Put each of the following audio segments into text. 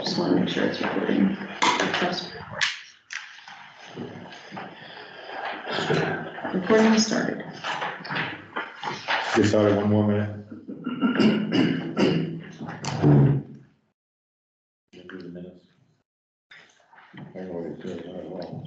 Just want to make sure it's recording. Recording is started. Just started, 1 more minute. Do the minutes. I know what it says, I will.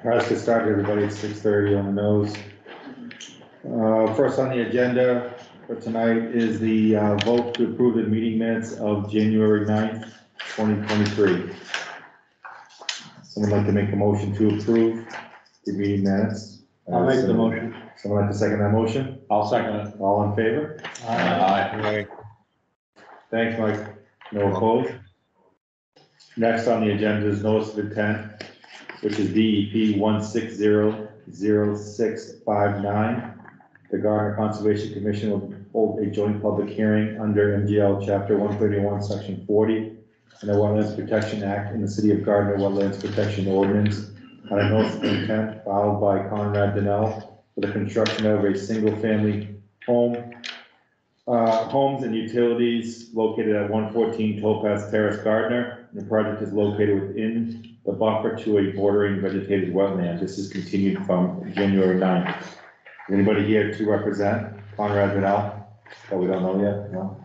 All right, let's get started, everybody. It's 6:30 on the nose. First on the agenda for tonight is the vote to approve the meeting minutes of January 9th, 2023. Someone like to make a motion to approve the meeting minutes? I'll make the motion. Someone like to second that motion? I'll second it. All in favor? Aye. Thanks, Mike. No opposed? Next on the agenda is notice of intent, which is DEP 1600659. The Gardner Conservation Commission will hold a joint public hearing under MGL Chapter 131, Section 40, and the Wetlands Protection Act in the City of Gardner Wetlands Protection Ordinance on a notice of intent filed by Conrad Donnell for the construction of a single-family home, homes and utilities located at 114 Topaz Terrace, Gardner. The project is located within the buffer to a bordering vegetated wetland. This is continued from January 9th. Anybody here to represent Conrad Donnell that we don't know yet? No.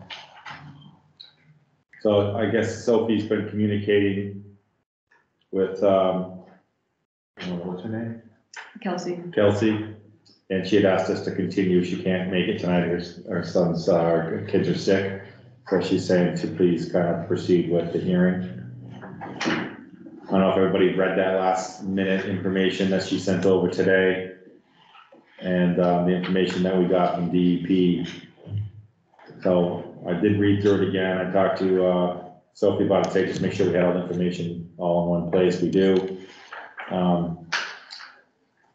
So I guess Sophie's been communicating with, what's her name? Kelsey, and she had asked us to continue. She can't make it tonight. Her son's, kids are sick. So she's saying to please kind of proceed with the hearing. I don't know if everybody read that last minute information that she sent over today. And the information that we got from DEP. So I did read through it again. I talked to Sophie about it today, just make sure we had all the information all in one place. We do.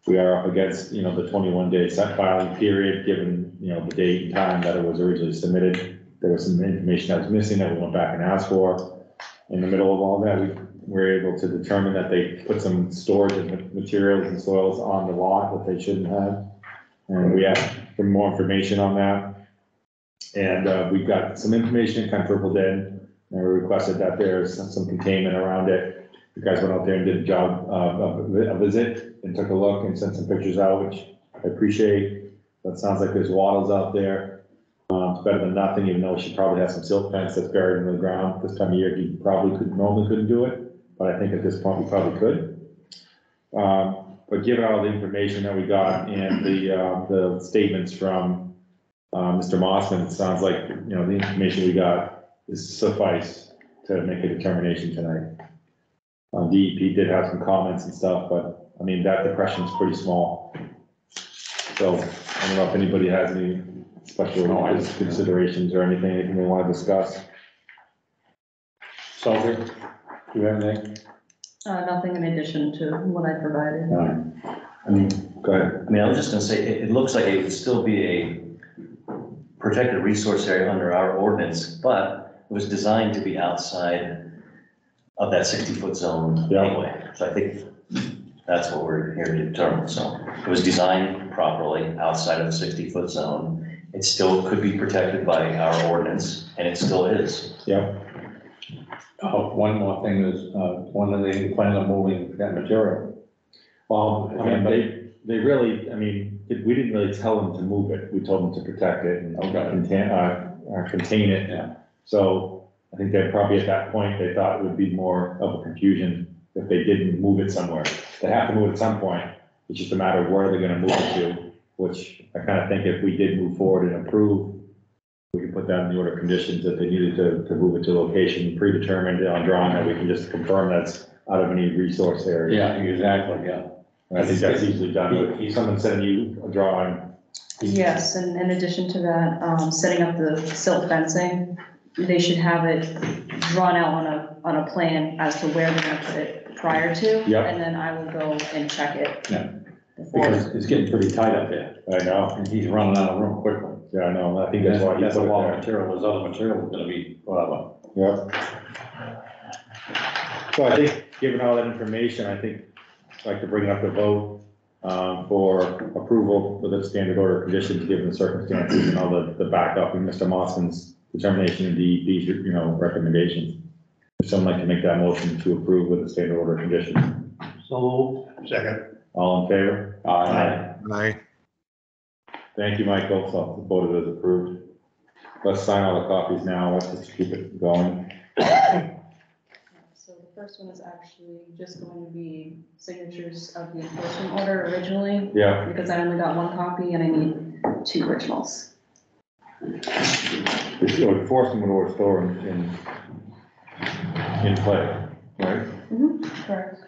We are up against, the 21-day set filing period, given, the date and time that it was originally submitted. There was some information that was missing that we went back and asked for. In the middle of all that, we were able to determine that they put some storage of materials and soils on the lot that they shouldn't have. And we asked for more information on that. And we've got some information kind of dribbled in, and we requested that there's some containment around it. You guys went out there and did a job, a visit, and took a look and sent some pictures out, which I appreciate. That sounds like there's wattles out there. It's better than nothing, even though she probably has some silt fence that's buried in the ground. This time of year, you probably normally couldn't do it, but I think at this point we probably could. But given all the information that we got and the statements from Mr. Mossman, it sounds like, the information we got is suffice to make a determination tonight. DEP did have some comments and stuff, but I mean, that depression is pretty small. So I don't know if anybody has any special considerations or anything they want to discuss. Sophie, do you have anything? Nothing in addition to what I provided. Go ahead. I was just gonna say, it looks like it would still be a protected resource area under our ordinance, but it was designed to be outside of that 60-foot zone anyway. So I think that's what we're here to determine. So it was designed properly outside of the 60-foot zone. It still could be protected by our ordinance, and it still is. Yep. One more thing is, when are they planning on moving that material? Well, I mean, they really, we didn't really tell them to move it. We told them to protect it and contain it. Yeah. So I think that probably at that point, they thought it would be more of a confusion if they didn't move it somewhere. They have to move it at some point. It's just a matter of where they're gonna move it to, which I kind of think if we did move forward and approve, we could put that in the order of conditions that they needed to move it to a location predetermined on drawing that we can just confirm that's out of any resource area. Yeah, exactly, yeah. And I think that's easily done. But someone sending you a drawing. Yes, and in addition to that, setting up the silt fencing, they should have it drawn out on a plan as to where they're gonna put it prior to. Yep. And then I will go and check it. Yeah. Before. Because it's getting pretty tight up there. I know. And he's running out of room quickly. Yeah, I know. I think that's why he That's a put it lot of there. material. There's other material is gonna be, whatever. Yep. So I think, given all that information, I think I'd like to bring it up to vote for approval with a standard order of conditions, given the circumstances and all the backup and Mr. Mosman's determination and DEP's, recommendations. If someone like to make that motion to approve with a standard order of conditions. So, second. All in favor? Aye. Aye. Thank you, Michael. So the vote is approved. Let's sign all the copies now. Let's just keep it going. So the first one is actually just going to be signatures of the enforcement order originally, Yeah. because I only got one copy and I need 2 originals. It's your enforcement order still in play, right? Correct.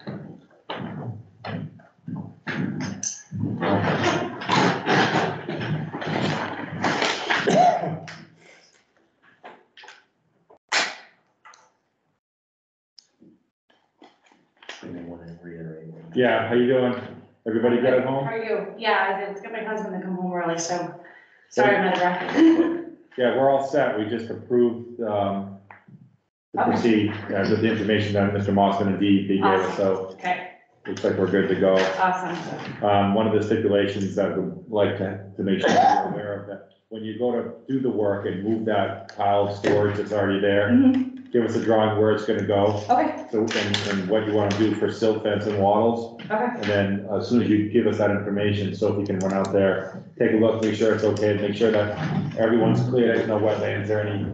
Yeah, how you doing? Everybody good at home? How are you? Yeah, I did get my husband to come home early, so sorry about that. Yeah, we're all set. We just approved, to Okay. proceed, with the information that Mr. Mossman and DEP gave us, so Okay, looks like we're good to go. awesome. One of the stipulations that we'd like to make sure you're aware of, that when you go to do the work and move that pile of storage that's already there, give us a drawing where it's gonna go, Okay, so, and what you wanna do for silt fence and wattles. okay, And then as soon as you give us that information, Sophie can run out there, take a look, make sure it's okay, make sure that everyone's clear, there's no wetlands or any,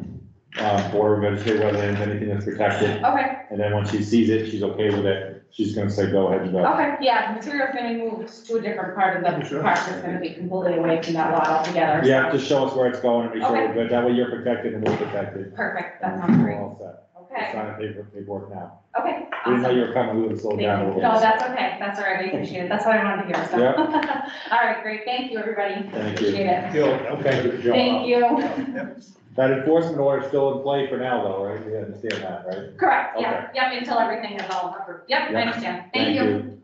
border vegetated wetlands, anything that's protected. okay, And then when she sees it, she's okay with it, she's gonna say, go ahead and go. okay, yeah, the material's gonna be moved to a different part of the park, it's gonna be completely away from that lot altogether. so- Yeah, just show us where it's going and make sure Okay. we're good, that way you're protected and we're protected. Perfect, that sounds great. We're all set. Okay, Sign the paperwork now. okay, We didn't know awesome. you were coming, we would've slowed down a Thank little you. bit. No, that's okay, that's all right, I appreciate it, that's what I wanted to hear, so. Yeah. All right, great, thank you, everybody. Thank you. Appreciate it. Okay. Thank you. That enforcement order is still in play for now though, right? You understand that, right? Correct, yeah, yep, until everything is all approved. Yep, I Yeah. understand. Thank you.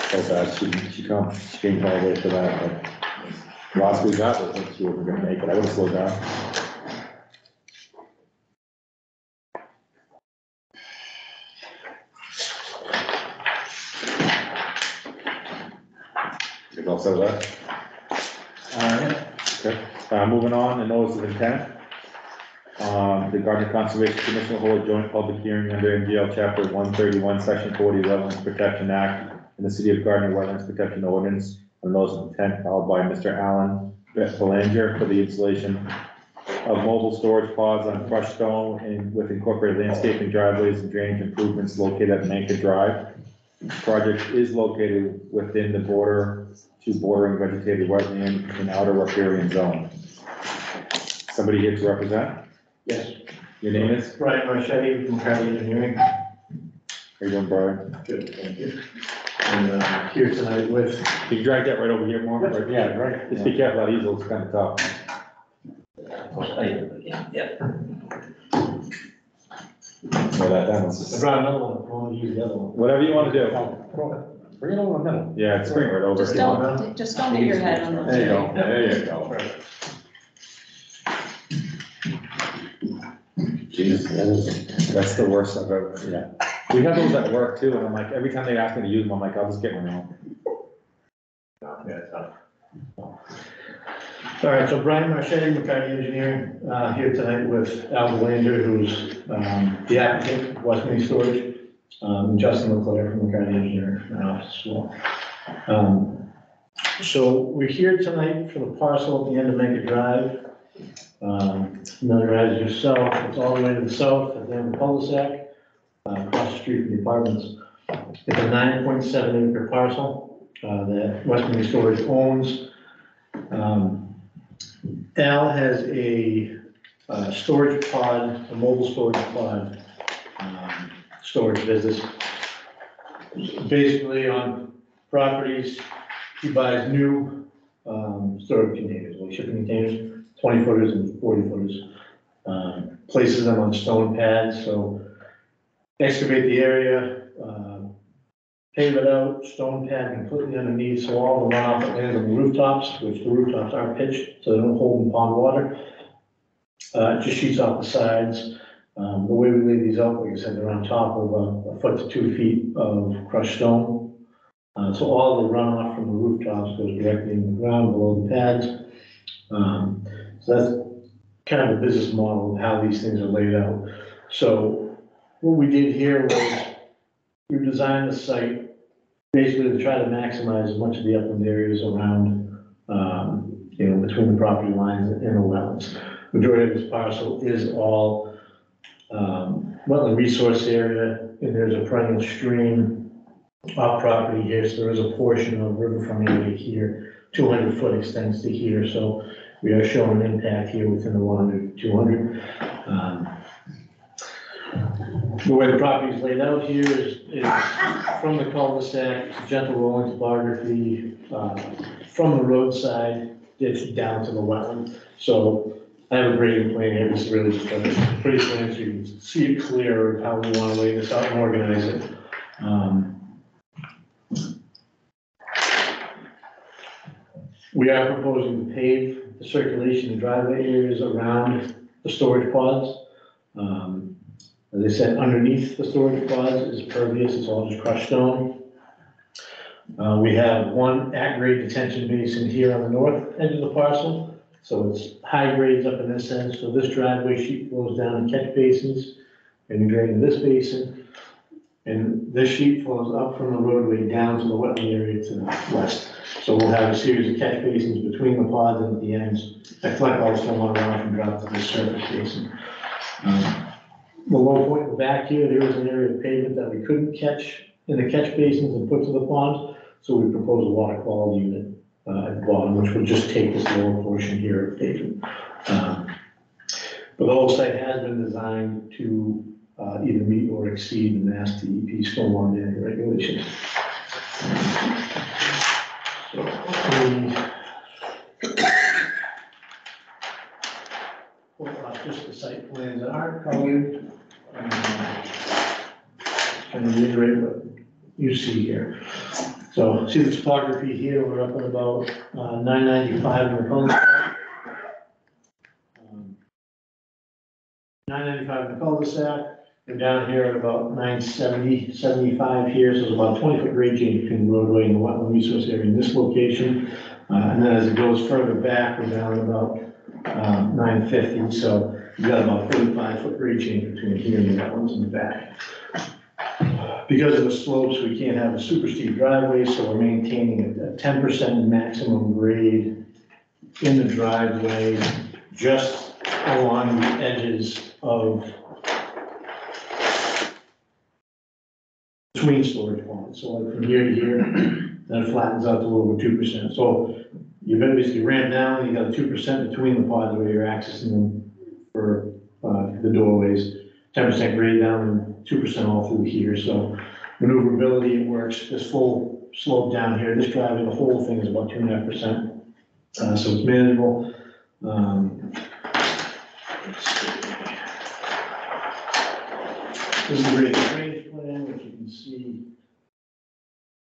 So bad, she came all the way for that, but last week I was like, she wasn't gonna make it, I would've slowed down. You all set with that? Okay, moving on, the notice of intent. The Gardner Conservation Commission will hold a joint public hearing under MGL Chapter 131, Section 40 Wetlands Protection Act and the City of Gardner Wetlands Protection Ordinance on notice of intent filed by Mr. Alan Belanger for the installation of mobile storage pods on crushed stone and with incorporated landscaping driveways and drainage improvements located at Manka Drive. The project is located within the bordering vegetated wetland and outer riparian zone. Somebody here to represent? Yes, Your name is? Brian Marchetti from County Engineering. How you doing, Brian? Good, thank you. And here tonight with, Can you drag that right over here more? Right? Yeah, right. Just be careful, that easel, it's kind of tough. Yeah. Well, that I was, brought another one, I want to use the other one. whatever you want to do. Bring it over the middle. Yeah, it's bring it right over. Just don't hit your head on the. There you go, there you go. Jeez, that's the worst I've ever, yeah. We have those at work too, and I'm like, every time they ask me to use them, I'm like, I'll just get one out. Yeah, it's not. All right, so Brian Marchetti, McCarty Engineering, here tonight with Al Belanger, who's the applicant, Westmead Storage, and Justin Leclerc from McCarty Engineering office as well. So we're here tonight for the parcel at the end of Mega Drive. Familiarize yourself, it's all the way to the south at the end of the cul-de-sac, across the street from the apartments. It's a 9.7 acre parcel that Westmead Storage owns. Al has a storage pod, a mobile storage pod, storage business. Basically on properties, he buys new storage containers, like shipping containers, 20 footers and 40 footers. Places them on stone pads, so excavate the area, pave it out, stone pad completely underneath, so all the runoff that lands on the rooftops, which the rooftops are pitched, so they don't hold in pond water. It just shoots off the sides. The way we lay these out, like I said, they're on top of a foot to 2 feet of crushed stone. So all the runoff from the rooftops goes directly in the ground below the pads. So that's kind of a business model of how these things are laid out. So what we did here was we designed the site basically to try to maximize as much of the upland areas around, between the property lines and the wetlands. Majority of this parcel is all wetland resource area, and there's a perennial stream off property here, so there is a portion of riverfront area here, 200 foot extends to here, so we are showing an impact here within the 100 to 200. The way the property is laid out here is from the cul-de-sac, it's a gentle rolling topography, from the roadside, ditch down to the wetland. So I have a grading plan here, this is really just a pretty plan so you can see it clear how we want to lay this out and organize it. We are proposing to pave the circulation and driveway areas around the storage pods. As I said, underneath the storage pods is pervious, it's all just crushed stone. We have one at-grade detention basin here on the north edge of the parcel. So it's high grades up in this end, so this driveway sheet flows down to catch basins and drain in this basin. And this sheet flows up from the roadway down to the wetland area to the west. So we'll have a series of catch basins between the pods and at the ends that collect all the stormwater runoff and drop to the surface basin. The low point in the back here, there is an area of pavement that we couldn't catch in the catch basins and put to the ponds. So we proposed a water quality unit at the bottom, which would just take this lower portion here of pavement. But the whole site has been designed to either meet or exceed the Mass DEP stormwater management regulations. Just the site plans that aren't colored. And reiterate what you see here. So see the topography here, we're up at about 995 in the cul-de-sac. 995 in the cul-de-sac. We're down here at about 970, 75 here, so there's about 20-foot grade change between the roadway and the wetland resource area in this location. And then as it goes further back, we're down about 950, so you've got about 45-foot grade change between here and the wetlands in the back. Because of the slopes, we can't have a super steep driveway, so we're maintaining a 10% maximum grade in the driveway, just along the edges of between storage ponds. So like from here to here, then it flattens out to a little over 2%. So you basically ran down, you got a 2% between the pods where you're accessing them for the doorways, 10% grade down and 2% all through here. So maneuverability, it works. This full slope down here, this driveway, the whole thing is about 2.5%. So it's manageable. This is the drainage plan, which you can see.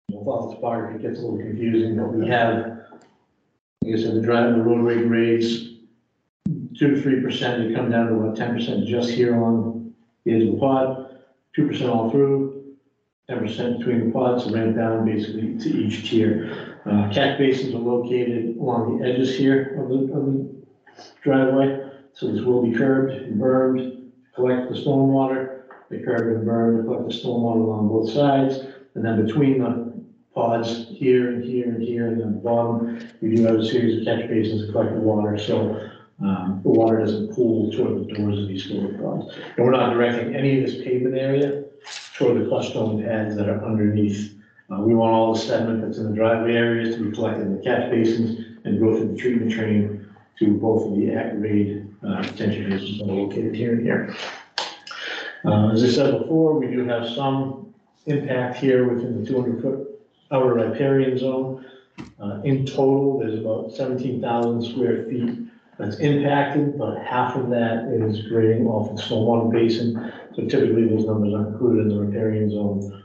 With all the topography, it gets a little confusing, but we have, like I said, the roadway grades 2 to 3%. You come down to about 10% just here on the edge of the pod, 2% all through, 10% between the pods, and ramp down basically to each tier. Catch basins are located along the edges here of the driveway, so this will be curbed and bermed, collect the stormwater. They curb and burn, collect the stormwater along both sides, and then between the pods here and here and here, and then the bottom, we do have a series of catch basins to collect the water, so the water doesn't pool toward the doors of these storage pods. And we're not directing any of this pavement area toward the crushed stone pads that are underneath. We want all the sediment that's in the driveway areas to be collected in the catch basins and go through the treatment train to both of the at-grade detention basins that are located here and here. As I said before, we do have some impact here within the 200-foot outer riparian zone. In total, there's about 17,000 square feet that's impacted, but half of that is grading off the stormwater basin. So typically those numbers are included in the riparian zone.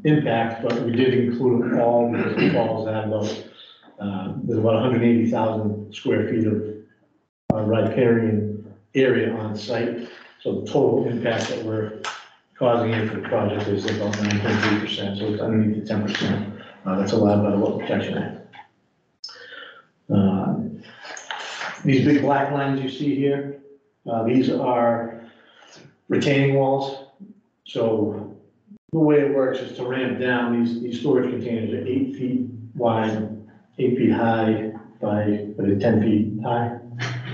impact, but we did include all because it falls at about, there's about 180,000 square feet of riparian area on site. So the total impact that we're causing here for the project is about 9.3%, so it's underneath the 10%. That's allowed by the Water Protection Act. These big black lines you see here, these are retaining walls. So the way it works is to ramp down, these storage containers are 8 feet wide, 8 feet high by 10 feet high.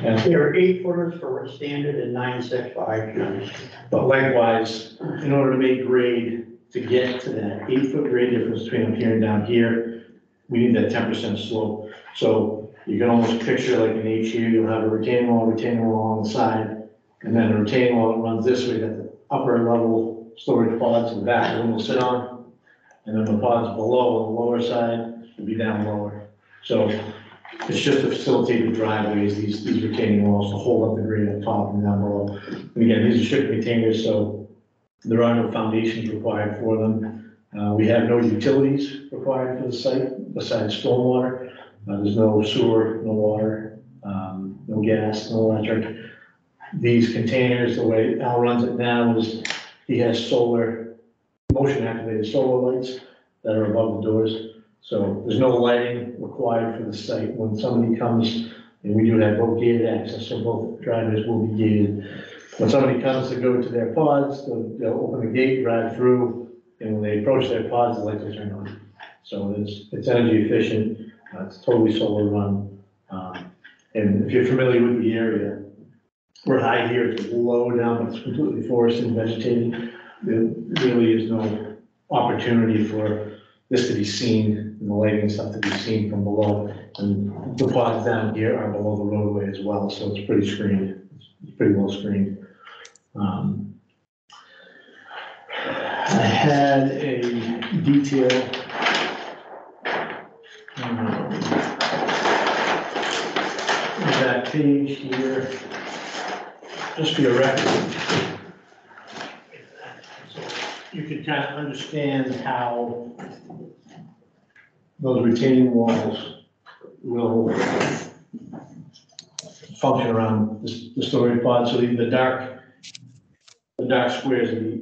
And There are 8 footers for a standard and 9.65. but likewise, in order to make grade, to get to that 8-foot grade difference between up here and down here, we need that 10% slope. So you can almost picture like an H here, you'll have a retaining wall on the side, and then a retaining wall that runs this way, that the upper level storage pods in the back, one will sit on, and then the pods below on the lower side will be down lower. So it's just to facilitate the driveways, these retaining walls to hold up the grade up top and down below. And again, these are shipping containers, so there are no foundations required for them. We have no utilities required for the site besides stormwater. There's no sewer, no water, no gas, no electric. These containers, the way Al runs it now is he has motion activated solar lights that are above the doors. So there's no lighting required for the site. When somebody comes, and we do have both gated access, so both driveways will be gated. When somebody comes to go to their pods, they'll open the gate, drive through, and when they approach their pods, the lights will turn on. So it's energy efficient, it's totally solar run. And if you're familiar with the area, we're high here, it's low down, but it's completely forested and vegetated. There really is no opportunity for this to be seen, and the lighting and stuff to be seen from below. And the pods down here are below the roadway as well, so it's pretty screened. It's pretty well screened. I had a detail. That page here, just for your reference. So you can kind of understand how those retaining walls will function around the storage pod. So the dark squares are the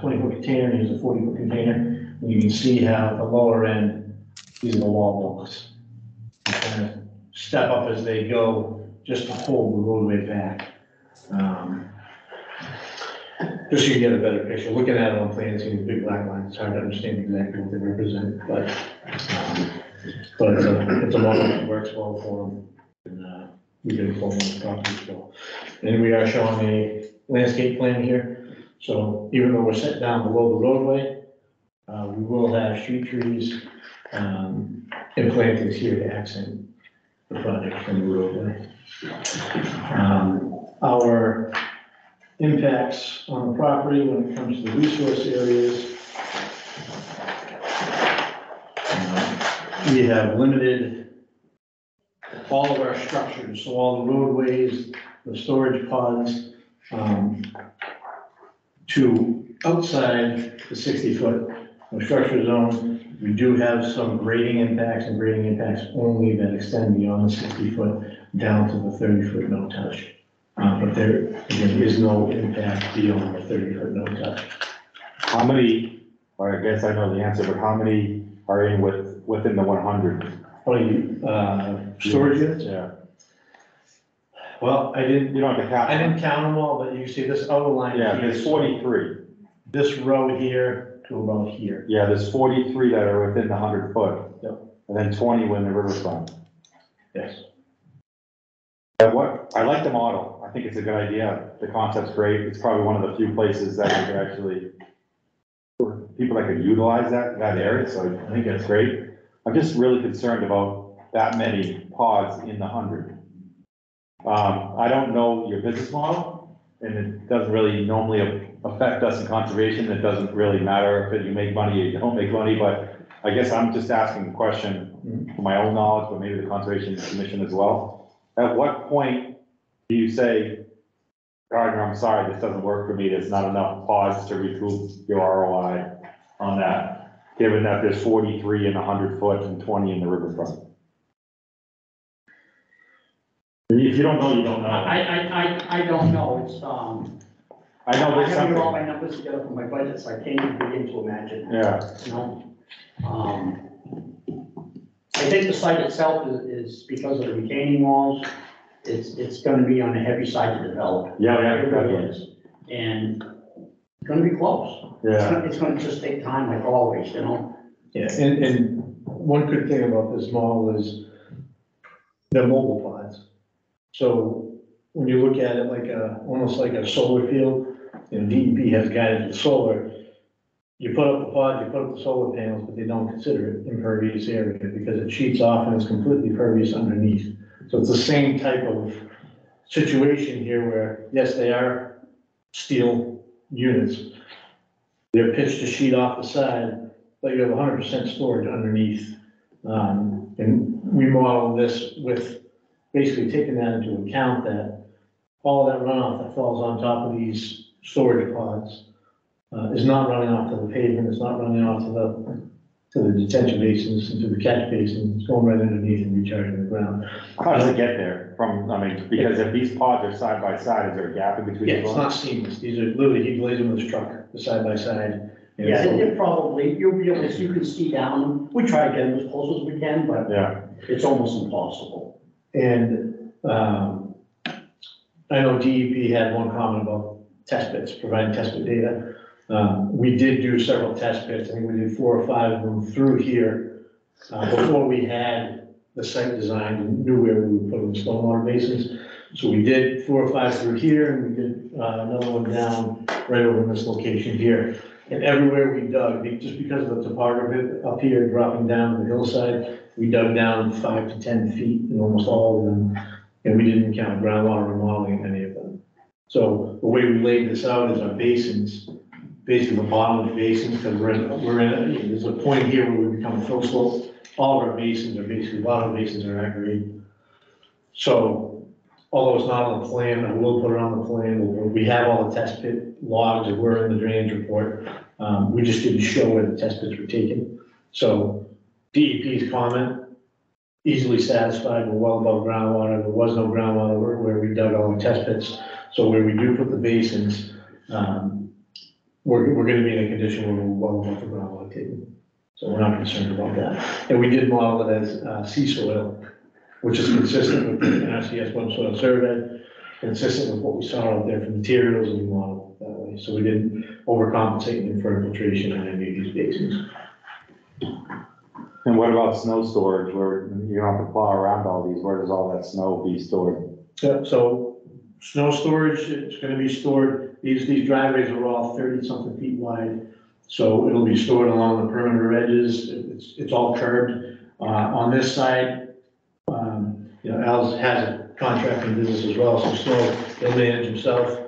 20-foot container, and here's a 40-foot container. And you can see how the lower end, these are the wall blocks. Kind of step up as they go, just to hold the roadway back. Just so you get a better picture. Looking at it on plans, seeing the big black lines, it's hard to understand exactly what they represent, but it's a model that works well for them. And we get a full on the property as well. And we are showing a landscape plan here. So even though we're set down below the roadway, we will have street trees and plantings here to accent the project from the roadway. Our impacts on the property when it comes to the resource areas. We have limited all of our structures, so all the roadways, the storage pods, to outside the 60-foot structure zone. We do have some grading impacts and grading impacts only that extend beyond the 60-foot down to the 30-foot no touch. But there, again, is no impact beyond the 30-foot no touch. How many, or I guess I know the answer, but how many are in within the 100? Storage units? Yeah. Well, You don't have to count. I didn't count them all, but you see this other line. Yeah, here. there's 43. This row here to about here. Yeah, there's 43 that are within the 100 foot. Yep. And then 20 within the riverfront. Yes. I like the model. I think it's a good idea. The concept's great. It's probably one of the few places that we could actually, people that could utilize that area. So I think that's great. I'm just really concerned about that many pods in the 100. I don't know your business model, and it doesn't really normally affect us in conservation. It doesn't really matter if you make money or you don't make money, but I guess I'm just asking the question for my own knowledge, but maybe the Conservation Commission as well. At what point do you say, Gardner, I'm sorry, this doesn't work for me, there's not enough pods to recoup your ROI? on that, given that there's 43 in the 100-foot and 20 in the riverfront? If you don't know, you don't know. I don't know, it's, I know I there's haven't got all something. my numbers together for my budget, so I can't even begin to imagine, Yeah, you know? I think the site itself is because of the retaining walls, it's gonna be on the heavy side to develop. yeah, It really definitely. is. And it's gonna be close. Yeah, It's gonna just take time, like always, you know? Yeah, and one good thing about this model is they're mobile pods. So when you look at it like almost like a solar field, you know, DEP has guidance with solar. You put up the pod, you put up the solar panels, but they don't consider it impervious area because it sheets off and it's completely pervious underneath. So it's the same type of situation here where, yes, they are steel units. They're pitched to sheet off the side, but you have 100% storage underneath. And we model this with basically taking that into account, that all that runoff that falls on top of these storage pods is not running off to the pavement, it's not running off to the detention basins and to the catch basins, it's going right underneath and recharging the ground. how does it get there from, I mean, because if these pods are side by side, is there a gap in between? Yeah, the it's pods? not seamless, these are literally, he lays them with his truck, the side by side. And Yeah, it's- it probably, you'll be able to, you can see down them. We try to get them as close as we can, but Yeah, it's almost impossible. And I know DEP had one comment about test pits, providing test pit data. We did do several test pits, I think we did 4 or 5 of them through here, before we had the site designed and knew where we were putting the stormwater basins. So we did 4 or 5 through here, and we did another one down right over in this location here. And everywhere we dug, just because of the topography up here dropping down the hillside, we dug down 5 to 10 feet in almost all of them, and we didn't count groundwater remodeling in any of them. So the way we laid this out is our basins, basically the bottom of the basins, because there's a point here where we become a fill slope. All of our basins are basically, a lot of basins are at grade. So although it's not on the plan, I will put it on the plan. We have all the test pit logs that were in the drainage report. We just didn't show where the test pits were taken. So DEP's comment, easily satisfied, we're well above groundwater. There was no groundwater where we dug all the test pits. So where we do put the basins, we're gonna be in a condition where we're well above the groundwater table. So we're not concerned about that. And we did model it as sea soil, which is consistent with the NRCS one soil survey, consistent with what we saw out there for materials, and we modeled it that way. So we didn't overcompensate for infiltration in any of these basins. and what about snow storage, where you don't have to plow around all these, where does all that snow be stored? So snow storage, it's gonna be stored, these driveways are all 30-something feet wide. So it'll be stored along the perimeter edges, it's all curbed. On this side, you know, Al has a contracting business as well, so snow, he'll manage himself.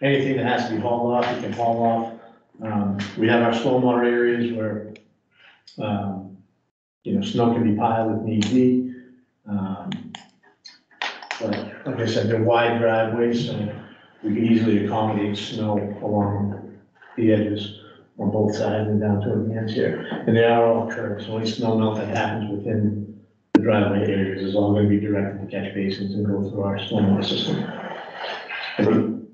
Anything that has to be hauled off, he can haul off. We have our stormwater areas where, you know, snow can be piled if need be. But like I said, they're wide driveways, so we can easily accommodate snow along the edges on both sides and down toward the ends here. And they are all curved, so any snow melt that happens within the driveway areas is all gonna be directed to catch basins and go through our stormwater system.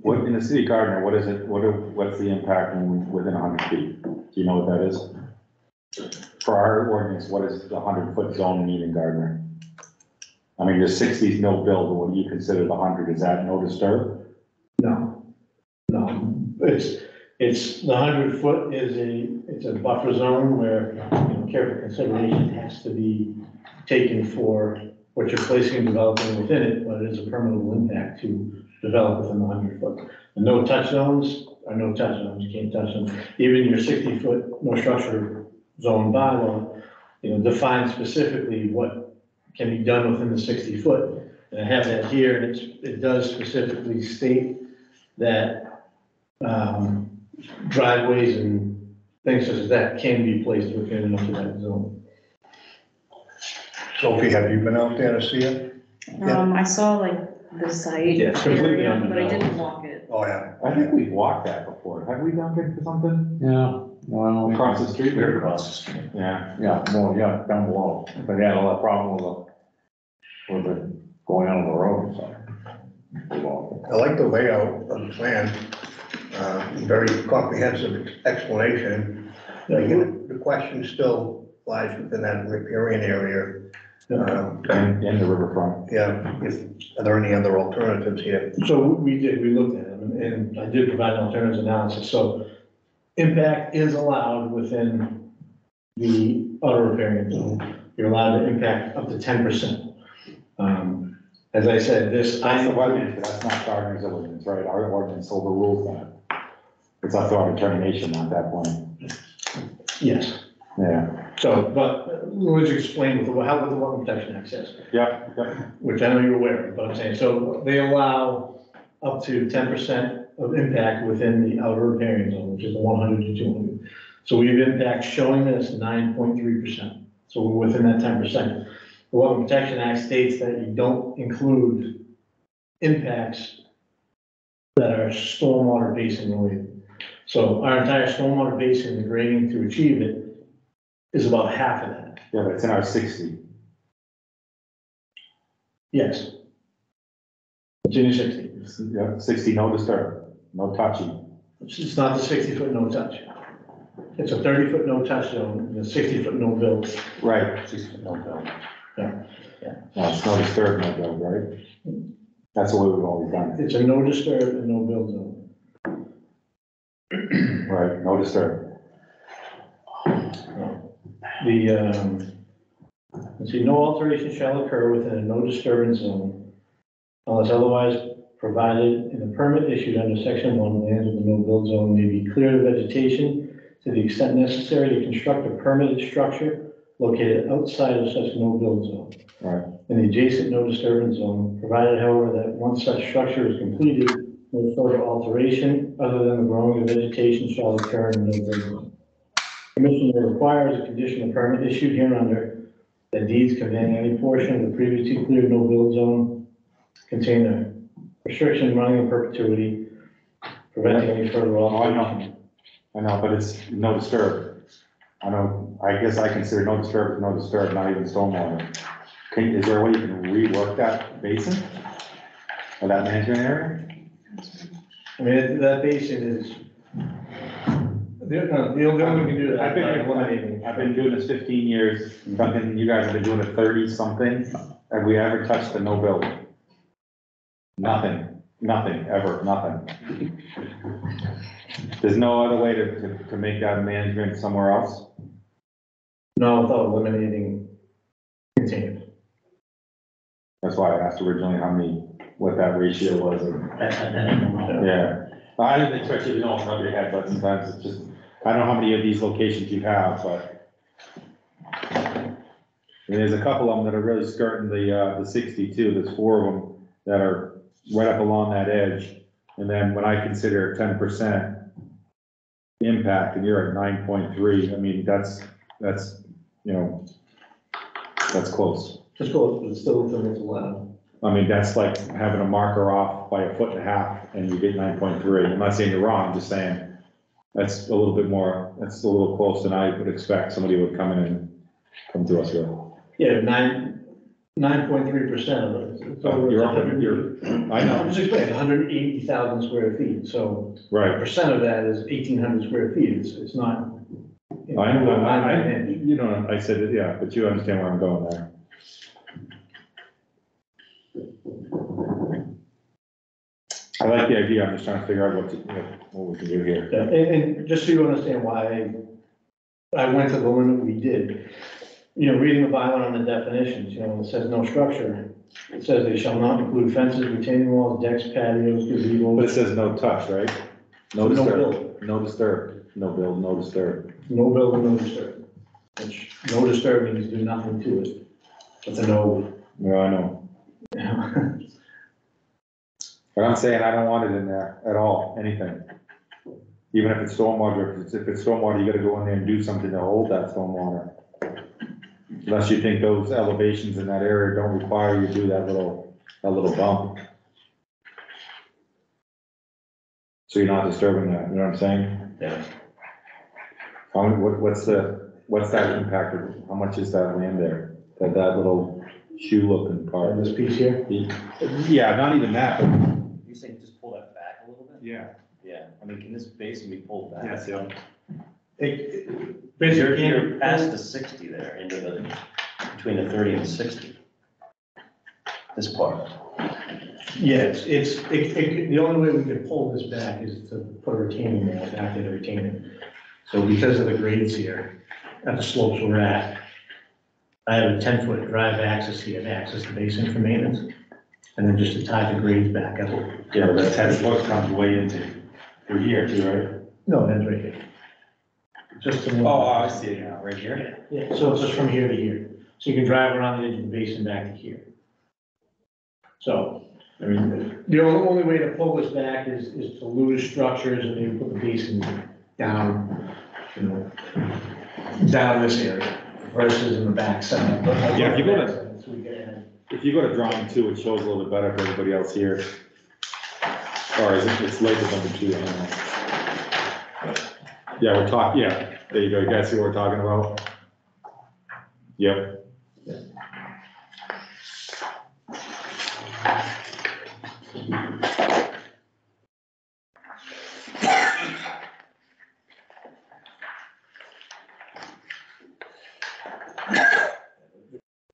What, in the city of Gardner, what is it, what's the impact within 100 feet? Do you know what that is? For our ordinance, what does the 100-foot zone mean in Gardner? I mean, the 60's no build, but what do you consider the 100? Is that no disturb? No, it's the 100-foot it's a buffer zone where, you know, careful consideration has to be taken for what you're placing and developing within it, but it is a permanent impact to develop within the 100-foot. The no touch zones are no touch zones, you can't touch them. Even your 60-foot no structure zone bylaw, you know, defines specifically what can be done within the 60-foot. And I have that here, and it does specifically state that driveways and things such as that can be placed within and up to that zone. Sophie, have you been out there to see it? I saw like the site Yeah, it's completely area, but I undeveloped. didn't walk it. Oh, yeah. I think we've walked that before. Have we done it for something? Yeah, Well, Across the street? We're across the street. Yeah, yeah, more, yeah, down below, but they had a lot of problem with the going on the road, so. I like the layout of the plan, very comprehensive explanation. Again, the question still lies within that riparian area. and the riverfront. Yeah, are there any other alternatives here? So we looked at them, and I did provide an alternatives analysis, so impact is allowed within the auto riparian zone. You're allowed to impact up to 10%. As I said, That's the wetland, but that's not Gardner's ordinance, right? Our ordinance overrules that. It's up to our determination at that point. yes, Yeah, so, but let's explain what the Wetland Protection Act says, yeah, yeah. which I know you're aware of, but I'm saying, so they allow up to 10% of impact within the outer riparian zone, which is the 100 to 200. So we have impact showing this 9.3%, so we're within that 10%. The Wetland Protection Act states that you don't include impacts that are stormwater basin related. So our entire stormwater basin, the grading to achieve it is about half of that. Yeah, but it's in our 60. Yes. It's in your 60. Yeah, 60, no disturb, no touching. It's not the 60-foot no touch. It's a 30-foot no touch zone and a 60-foot no build. Right. No bill. No, it's no disturb, no build, right? That's the way we've always done It's a no disturb and no build zone. it. Right, no disturb. Let's see, no alteration shall occur within a no disturbance zone unless otherwise provided in the permit issued under section 1, lands of the no build zone may be cleared of vegetation to the extent necessary to construct a permitted structure located outside of such no build zone. Right. In the adjacent no disturbance zone, provided however that once such structure is completed, no further alteration other than the growing of vegetation shall occur in the no build zone. Commission may require as a condition of permit issued hereunder that deeds containing any portion of the previously cleared no build zone contain a restriction running in perpetuity, preventing any further alteration. I know, but it's no disturb. I guess I consider no disturb, not even stormwater. Is there a way you can rework that basin? Or that management area? I mean, that basin is, the only way we can do that. I've been doing this 15 years, Duncan, you guys have been doing it 30 something. Have we ever touched the no build? Nothing, ever, nothing. There's no other way to make that management somewhere else? No, without eliminating containment. That's why I asked originally what that ratio was. Yeah, I didn't expect you to know off the top of your head, but sometimes it's just, I don't know how many of these locations you have, but there's a couple of them that are really skirting the 62, there's 4 of them that are right up along that edge. And then when I consider 10% impact and you're at 9.3, I mean, that's, you know, that's close. Just go, but it's still within what's allowed. I mean, that's like having a marker off by 1.5 feet and you get 9.3. I'm not saying you're wrong, I'm just saying that's a little bit more, that's a little close than I would expect somebody would come in and come to us with. Yeah, 9.3% of it. It's over You're 100. I know. I'm just explaining, 180,000 square feet, so Right. percent of that is 1,800 square feet, it's not. I know, you know, I said it, yeah, but you understand where I'm going there. I like the idea, I'm just trying to figure out what we can do here. Yeah, and just so you understand why I went to the limit we did, you know, reading the bylaw on the definitions, you know, it says no structure. It says they shall not include fences, retaining walls, decks, patios, But gazebos. it says no touch, right? No No disturb, build. no disturb, no build, no disturb. No build and no disturb. Which, no disturb means do nothing to it. It's a no. Yeah, I know. But I'm saying I don't want it in there at all, anything. Even if it's stormwater, if it's stormwater, you gotta go in there and do something to hold that stormwater. Unless you think those elevations in that area don't require you to do that little bump. So you're not disturbing that, you know what I'm saying? Yeah. What's that impact, of- how much is that land there? That little shoe looking part? This piece here, Yeah, not even that, but, You saying just pull that back a little bit? yeah. Yeah, I mean, can this basin be pulled back? Yes, yeah. basically, You're past the 60 there, into the, between the 30 and the 60. This part. yes, the only way we could pull this back is to put a retaining wall back there to retain it. So because of the grades here, at the slopes we're at, I have a 10-foot drive access here to access the basin for maintenance, and then just to tie the grades back up. Yeah, but that 10 foot comes way into, through here too, right? No, that's right here. Just to. Oh, I see it now, right here. Yeah, so it's just from here to here. So you can drive around the edge of the basin back to here. So, I mean, the only way to pull this back is to lose structures and then put the basin down, you know, down this area versus in the back side. Yeah, if you go to- So we get ahead. If you go to drawing 2, it shows a little bit better for everybody else here. Or is it, it's labeled number 2, I don't know. Yeah, we're talking, yeah, there you go, you guys see what we're talking about? Yep.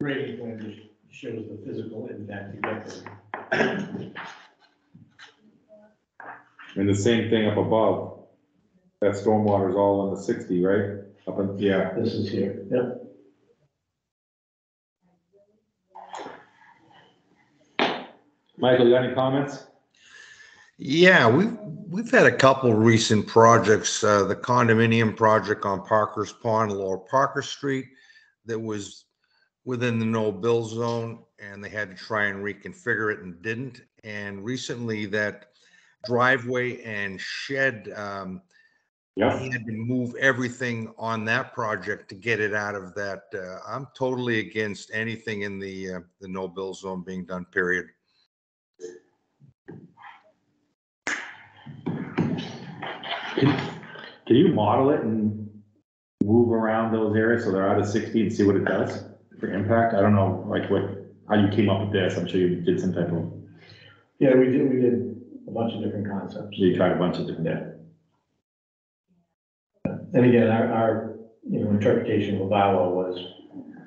Grading plan just shows the physical impact you get there. And the same thing up above. That stormwater is all in the 60, right? Up in, yeah. This is here, yep. Michael, you got any comments? Yeah, we've had a couple recent projects, the condominium project on Parker's Pond, Lower Parker Street, that was within the no-bill zone, and they had to try and reconfigure it and didn't. And recently, that driveway and shed, Yeah. he had to move everything on that project to get it out of that. I'm totally against anything in the no-bill zone being done, period. Can you model it and move around those areas so they're out of 60 and see what it does for impact? I don't know, like how you came up with this. I'm sure you did some type of, Yeah, we did a bunch of different concepts. you tried a bunch of different, And again, our interpretation of the bylaw was,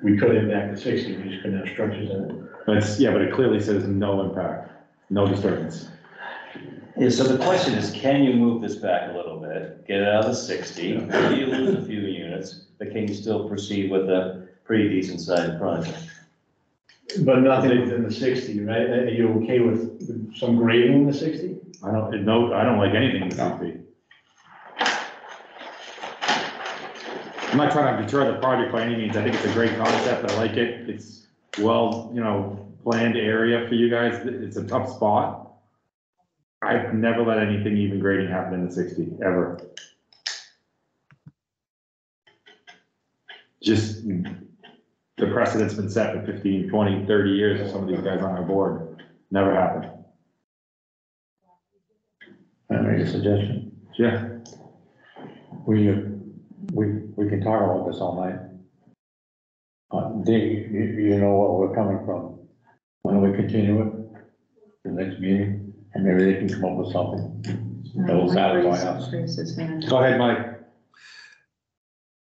we could impact the 60, we just couldn't have structures in it. but it clearly says no impact, no disturbance. Yeah, so the question is, can you move this back a little bit, get it out of the 60, maybe you lose a few units, but can you still proceed with a pretty decent sized project? But nothing within the 60, right? Are you okay with some grading in the 60? I don't like anything in the 60. I'm not trying to deter the project by any means. I think it's a great concept. I like it. It's well, planned area for you guys. It's a tough spot. I've never let anything even grading happen in the 60, ever. Just the precedent's been set for 15, 20, 30 years of some of these guys on our board. Never happened. Can I make a suggestion? Yeah. We can talk about this all night. Dave, you know what we're coming from. Why don't we continue it to the next meeting, and maybe they can come up with something that will satisfy us. Go ahead, Mike.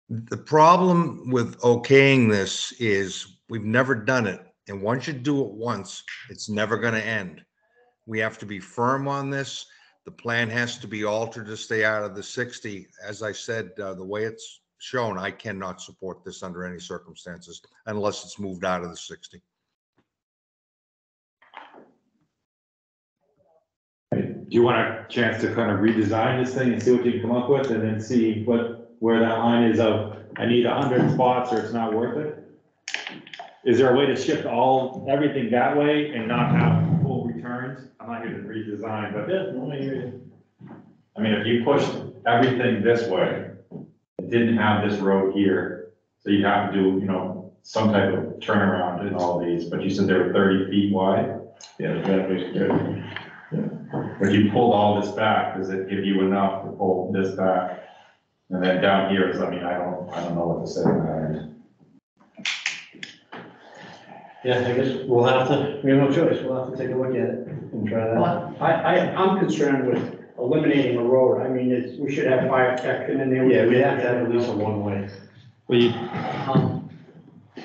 The problem with okaying this is we've never done it. And once you do it once, it's never going to end. We have to be firm on this. The plan has to be altered to stay out of the 60. As I said, the way it's shown, I cannot support this under any circumstances unless it's moved out of the 60. Do you want a chance to kind of redesign this thing and see what you can come up with and then see where that line is of, I need 100 spots or it's not worth it? Is there a way to shift everything that way and not have full returns? I'm not here to redesign, but I mean, if you pushed everything this way, it didn't have this road here, so you'd have to do, some type of turnaround in all these, but you said they were 30 feet wide? Yeah, that makes good. When you pulled all this back, does it give you enough to pull this back? And then down here is, I mean, I don't know what to say on that end. Yeah, I guess we'll have to, we have no choice, we'll have to take a look at it and try that. Well, I'm concerned with eliminating a road. I mean, we should have fire protection in there. Yeah, we have to have at least a one-way.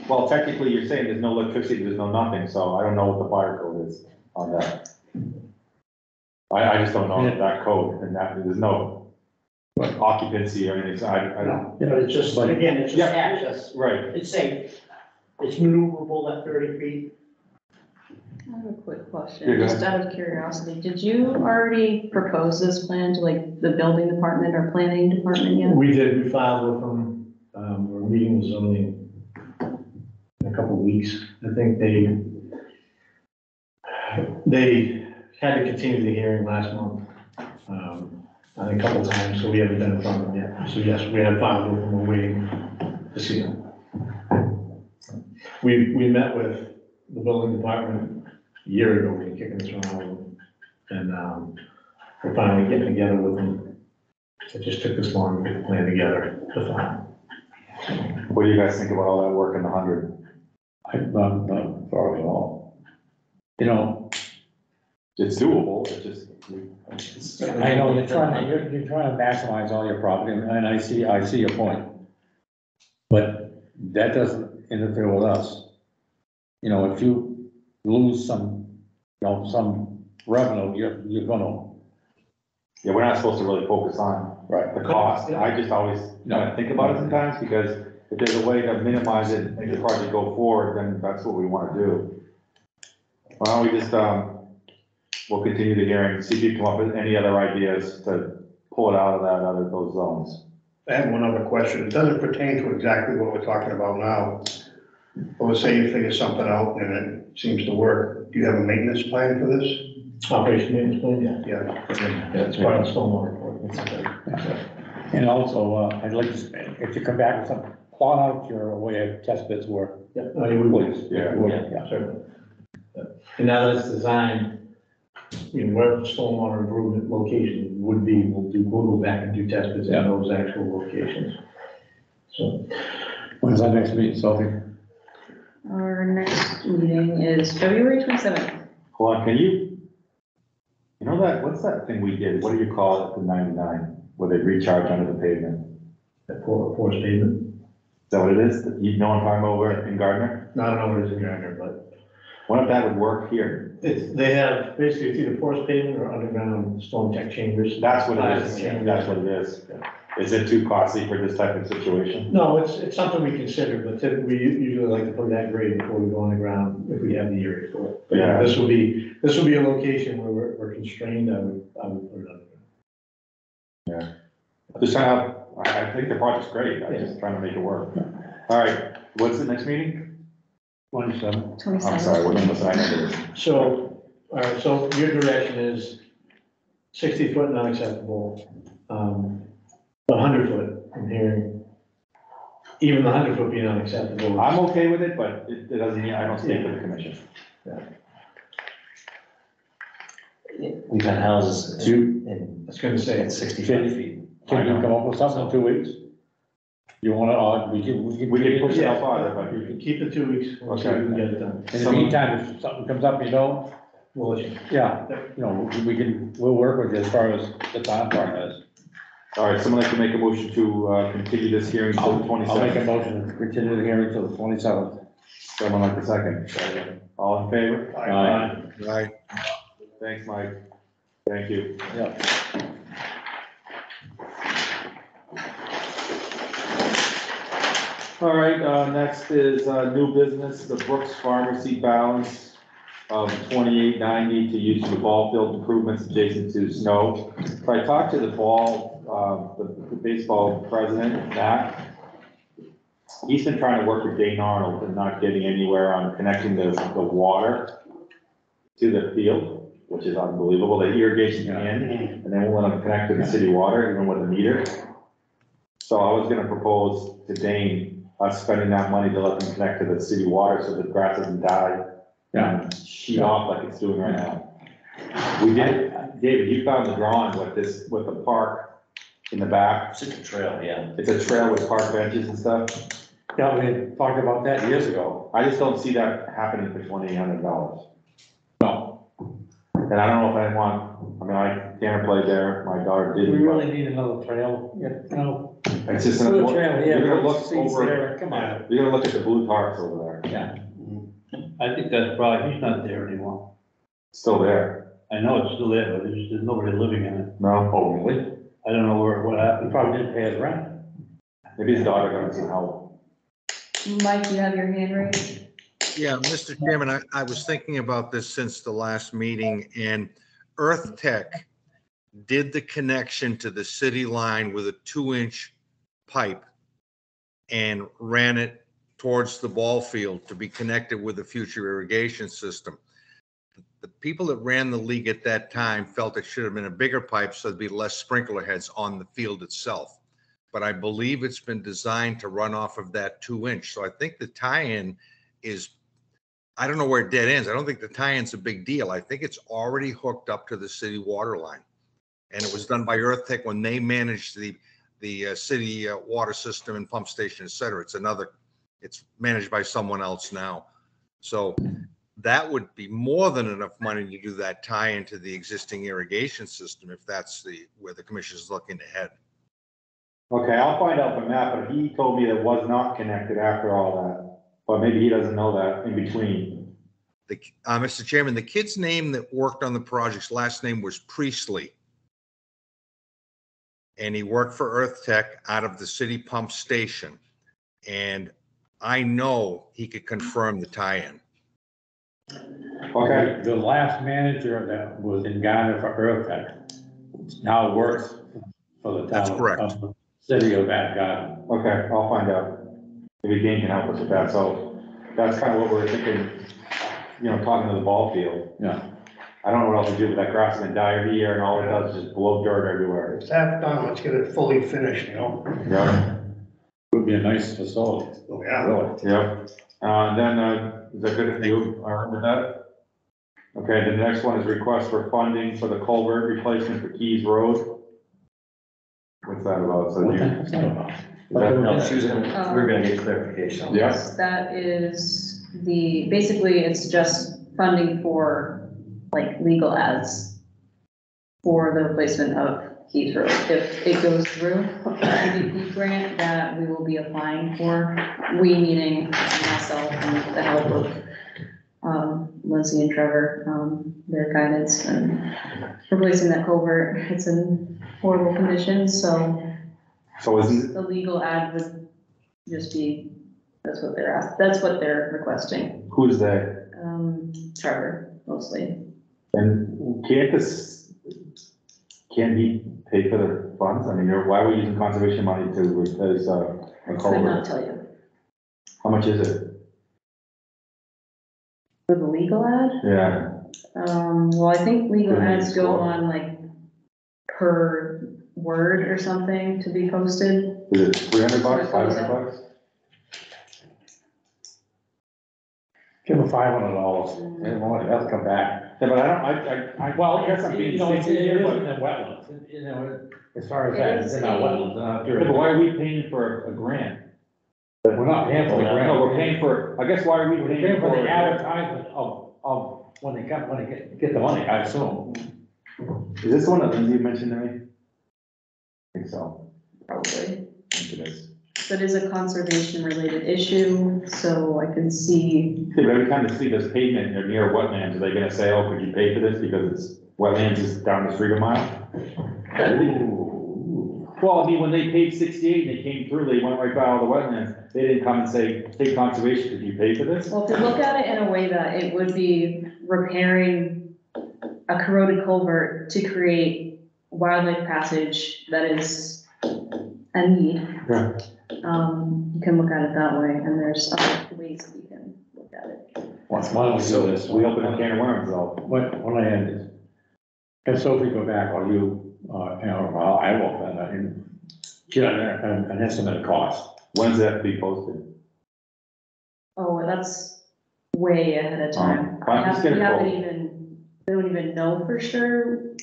Well, technically, you're saying there's no electricity, there's no nothing, so I don't know what the fire code is on that. I just don't know that code, and that, there's no occupancy or anything, so I don't. But it's just, again, it's just Yeah. access. Right. It's safe. It's maneuverable at 30 feet. I have a quick Yeah, question, go just out of curiosity. Did you already propose this plan to like the building department or planning department yet? We did, we filed with them, we're meeting with zoning in a couple of weeks. I think they had to continue the hearing last month, I think a couple of times, so we haven't been in front of them yet. So yes, we have filed with them, we're waiting to see them. We met with the building department a year ago, we were kicking this around, and we're finally getting together with them. It just took this long to get the plan together to file. What do you guys think about all that work in the 100? I'm not far at all. You know, It's doable, it's just. I know you're trying to maximize all your property, and I see your point. But that doesn't interfere with us. You know, if you lose some revenue, you're gonna. Yeah, we're not supposed to really focus on Right. the cost. I just always think about it sometimes, because if there's a way to minimize it, and make the project go forward, then that's what we want to do. Why don't we just, we'll continue the hearing, see if you come up with any other ideas to pull it out of those zones. I have one other question. It doesn't pertain to exactly what we're talking about now. But let's say you figure something out and it seems to work. Do you have a maintenance plan for this? Operation maintenance plan, yeah. Yeah. Yeah, it's part of the stormwater report. And also, I'd like to, if you come back with some, plot out your way test bits work. Yeah, no, you would, Please. Yeah. Yeah. certainly. Yeah. And now that it's designed, you know, where stormwater improvement location would be, we'll go back and do test bits in those actual locations. So. When's our next meeting, Sophie? Our next meeting is February 27th. Hold on, you know that, what's that thing we did? What do you call it, the 99, where they recharge under the pavement? That porous pavement. Is that what it is? You know what I'm talking about over in Gardner? No, I don't know what it is in Gardner, but What if that would work here? they have, basically, it's either porous pavement or underground storm tech chambers. That's what it is, Plastic chambers. that's what it is. Is it too costly for this type of situation? No, it's something we consider, but typically, we usually like to put that grade before we go on the ground, if we have the area for it. But Yeah. this will be a location where we're constrained, I would put it underground. Just trying to, I think the project's great, I'm just trying to make it work. All right, what's the next meeting? 27. I'm 27th. sorry, what number is that? So, all right, so your direction is 60 foot not acceptable, 100 foot, I'm hearing, even the 100 foot being unacceptable. I'm okay with it, but it doesn't mean I don't speak for the commission. We've had houses in, I was gonna say, at 65 feet. Can you come up with something in 2 weeks? You wanna, we can We can push it out farther, but you can keep the 2 weeks, we'll see if we can get it done. In the meantime, if something comes up, you know, We'll let you. yeah, you know, we'll work with you as far as the time part is. all right, someone like to make a motion to continue this hearing until the I'll make a 27th. motion to continue the hearing till the 27th. Someone like the second. All in favor? Right. Thanks, Mike. Thank you. Yeah. All right, next is new business, the Brooks Pharmacy balance of 2890 to use for the ball field improvements adjacent to snow. So I talked to the the baseball president, Matt. He's been trying to work with Dane Arnold and not getting anywhere on connecting the water to the field, which is unbelievable. The irrigation in, and then we'll let them connect to the city water, even with a meter. So I was gonna propose to Dane, us spending that money to let them connect to the city water so the grass doesn't die and sheet off like it's doing right now. We did, David, you found the drawing with the park in the back. It's just a trail, yeah. It's a trail with park benches and stuff. Yeah, we had talked about that years ago. I just don't see that happening for $2,800. No, And I don't know if I want, I mean, I can't play there, my daughter we did. really need another trail, you know. It's just, Put a trail here, you're gonna put look seats over, there, come on. you're gonna look at the blue tarps over there, Yeah, I think that's probably, he's not there anymore. still there. I know it's still there, but there's nobody living in it. No, oh, really? I don't know what He happened. probably didn't pay his rent. maybe his daughter got some help. Mike, you have your hand raised? Yeah, Mr. Chairman, I was thinking about this since the last meeting, and Earth Tech did the connection to the city line with a 2-inch pipe and ran it towards the ball field to be connected with the future irrigation system. The people that ran the league at that time felt it should have been a bigger pipe so there'd be less sprinkler heads on the field itself. But I believe it's been designed to run off of that 2-inch. So I think the tie-in is, I don't know where it dead ends. I don't think the tie-in's a big deal. I think it's already hooked up to the city water line. And it was done by Earth Tech when they managed the city water system and pump station, et cetera. It's managed by someone else now. So that would be more than enough money to do that tie into the existing irrigation system if that's where the commission is looking to head. Okay, I'll find out from Matt, but he told me it was not connected after all that, but maybe he doesn't know that in between. Mr. Chairman, the kid's name that worked on the project's last name was Priestley. And he worked for Earth Tech out of the city pump station. And I know he could confirm the tie-in. Okay, The last manager that was in Gardner for Earth Tech now works for the town. That's correct. Of the city of Gardner. okay, I'll find out. Maybe Dean can help us with that, so that's kind of what we're thinking, you know, talking to the ball field. Yeah. I don't know what else to do with that grass, is gonna die every year, and all it does is just blow dirt everywhere. It's half done, let's get it fully finished, Yeah, Would be a nice facility. Oh, yeah. Really. yeah. Then, is that good for you, with that? Okay, the next one is request for funding for the culvert replacement for Keys Road. What's that about? So What you, the heck's that about? No, she was gonna, we were gonna get clarification. Yes. That is basically it's just funding for like legal ads for the replacement of Keys Road. If it goes through the MVP grant that we will be applying for, we meaning myself and the help of Lindsay and Trevor, their guidance and replacing that culvert. It's in horrible condition, so isn't, the legal ad would just be, that's what they're requesting. who's that? Trevor, mostly. And can't he pay for the funds? I mean, why are we using conservation money to replace a Could not culvert? tell you. How much is it? For the legal ad, Yeah, well, I think legal Good ads go score. on like per word or something to be posted. is it $300, $500? Give them $500. They won't have to come back. Yeah, but I don't, Well, I guess I'm you being know, it sneaky here, isn't but. in wetlands, you know, as far as It that, is it's in our a- wetlands, they're not Yeah, but why are we paying for a grant? We're not paying for the grant. No, we're paying for, I guess why are we We're paying paying for for? the advertisement of when they get the money, I assume. Is this the one that Lindsay mentioned to me? I think so. Probably. I think it is. That is a conservation related issue, so I can see, Yeah, but every time the city does pavement or near wetlands, are they gonna say, oh, could you pay for this because it's wetlands is down the street a mile? Well, I mean, when they paved 68 and they came through, they went right by all the wetlands. They didn't come and say, hey, conservation, could you pay for this? well, to look at it in a way that it would be repairing a corroded culvert to create wildlife passage that is a need. Yeah. You can look at it that way, and there's other ways we can look at it. Why don't we do this? We open a can of worms, though. When I end this, have Sophie go back, or you, well, I will, get an estimate of cost. When's that be posted? Oh, that's way ahead of time. Fine, just get We a haven't quote. even, we don't even know for sure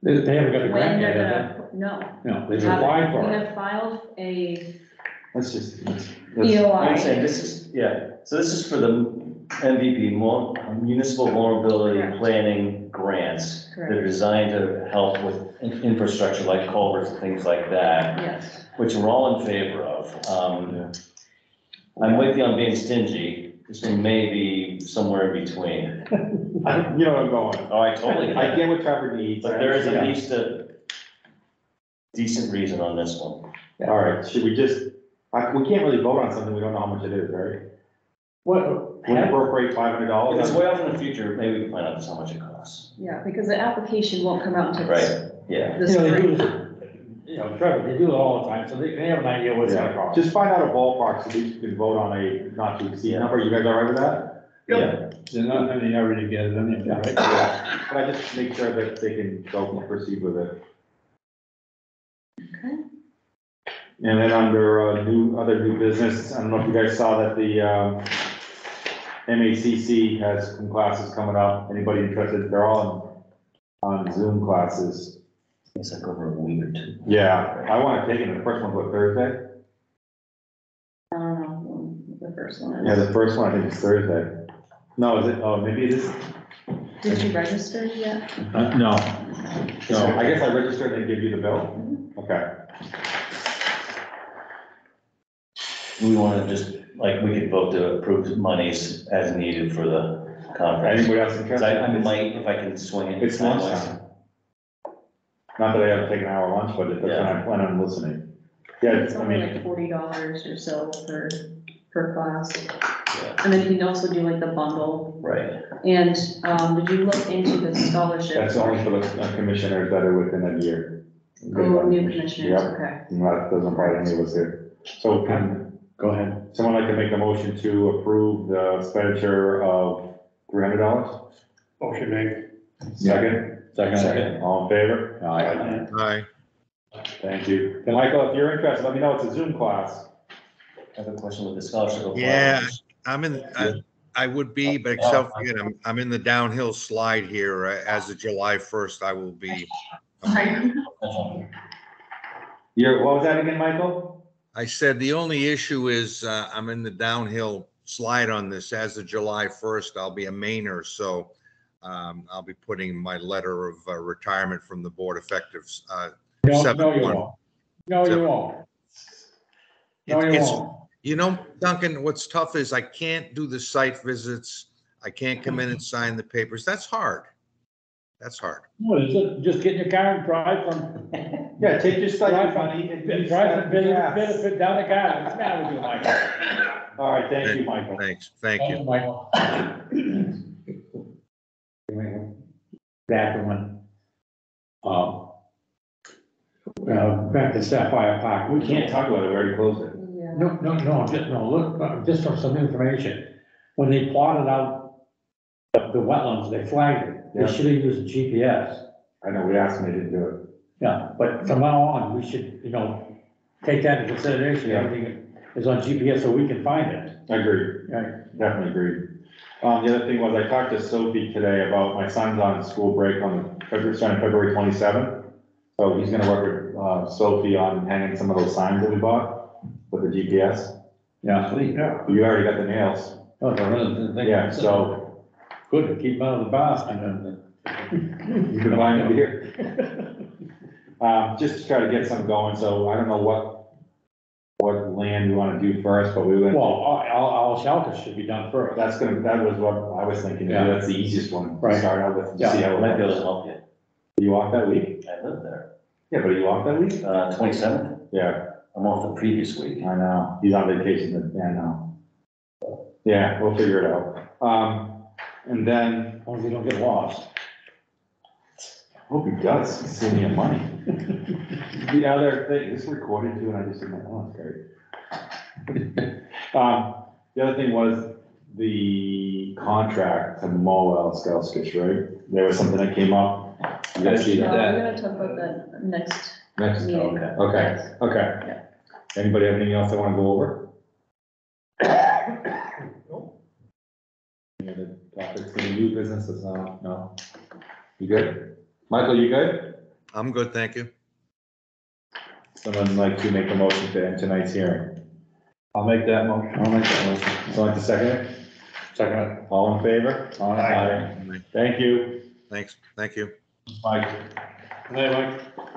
They haven't got the when grant they're yet, have gonna, no. they? No, they We just applied haven't. for We it. have filed a Let's just, let's. I'm saying EOI. this is, yeah, so this is for the MVP, municipal vulnerability Correct. planning grants. Correct. They're designed to help with infrastructure like culverts and things like that, Yes, which we're all in favor of. I'm with you on being stingy, this one may be somewhere in between. You know where I'm going. Oh, I totally get I it, get what Trevor needs. but there is at Yeah. least a decent reason on this one. All right, should we just, we can't really vote on something we don't know how much it is, right? What, We appropriate If $500. it's way off in the future, maybe we can find out just how much it costs. yeah, because the application won't come out until Right, yeah. this you know, they spring. do this, you know, Trevor, they do it all the time, so they have an idea what it's gonna cost. Just find out a ballpark so we can vote on a not to exceed number. You guys all right with that? Yeah. They're not in the hurry to get it in there, right? But I just make sure that they can go and proceed with it. Okay. And then under other new business, I don't know if you guys saw that the MACC has some classes coming up. Anybody interested? They're all on Zoom classes. It's like over a week or two. Yeah, I want to take it. The first one's what, Thursday? I don't know, the first one Yeah, is. the first one I think is Thursday. No, is it? Oh, maybe it is. Did you register yet? No. No, I guess I registered and they give you the bill? Okay. We want to just, like, we could vote to approve monies as needed for the conference. Anybody else 'Cause interested? I might, if I can swing it. It's lunchtime. Not that I have to take an hour lunch, but that's when I plan on listening. Yeah, It's I only mean, like $40 or so per class. Yeah. And then you can also do like the bundle. Right. And, did you look into the scholarship? that's only for the commissioners that are within a year. Oh, new commissioners, Yep. okay. And that doesn't apply to any of us here. So can Go ahead. someone like to make a motion to approve the expenditure of $300? Motion made. Second? Second. All in favor? Aye. Aye. Thank you. And Michael, if you're interested, let me know. It's a Zoom class. I have a question with the scholarship. of- Yeah, I would be, but except, you know, I'm in the downhill slide here. As of July 1st, I will be. What was that again, Michael? I said the only issue is, I'm in the downhill slide on this. As of July 1st, I'll be a Mainer, so I'll be putting my letter of retirement from the board effective. No, you 7/1. won't. No, you won't. No, you It's- won't. You know, Duncan, what's tough is I can't do the site visits. I can't come in and sign the papers. That's hard. That's hard. No, just get in your car and drive from, Yeah, take your stipend drive money and use drive that from for gas. benefit down the garden. What's the matter with you, Michael? All right, thank you, Michael. Thanks. Thank you. Oh, Michael. Back to when, back to Sapphire Park. We can't talk about it, we already closed it. Yeah. Look, just for some information. When they plotted out the wetlands, they flagged it. Yeah. They should have used GPS. I know, we asked them, they didn't do it. Yeah, but from now on, we should, take that into consideration. Yeah. Everything is on GPS so we can find it. I agree, Right. definitely agree. The other thing was, I talked to Sophie today about my son's on school break on February 27th. So he's gonna work with Sophie on hanging some of those signs that we bought with the GPS. Yeah. Yeah. You already got the nails. Oh, the residents think. Yeah, so Good to keep out of the basket. you can find it here. Just to try to get some going, so I don't know what land we wanna do first, but we went. Well, all shelters should be done first. That was what I was thinking, Yeah. that's the easiest one to Right. start out with, to Yeah. see how I it might be able to works. help you. You walked that week? I live there. Yeah, but you walked that week? 27th, Yeah, I'm off the previous week. I know, he's on vacation, I know. Yeah, we'll figure it out. And then, As long as you don't get lost. hope he does, he's saving me money. The other thing, this is recorded too, and I just didn't know, it's great. The other thing was the contract to mow Elskowskish, right? There was something that came up. You guys see No, that? we're gonna talk about that next Next, meeting. okay, okay. Anybody have anything else they wanna go over? Any other topics, any new business that's not, no? You good? Michael, you good? I'm good, thank you. Someone like to make a motion to end tonight's hearing. I'll make that motion. I'll make that motion. Someone like to second it? Second. All in favor? Aye. Thank you. Thanks, thank you. Mike. Good night, Mike.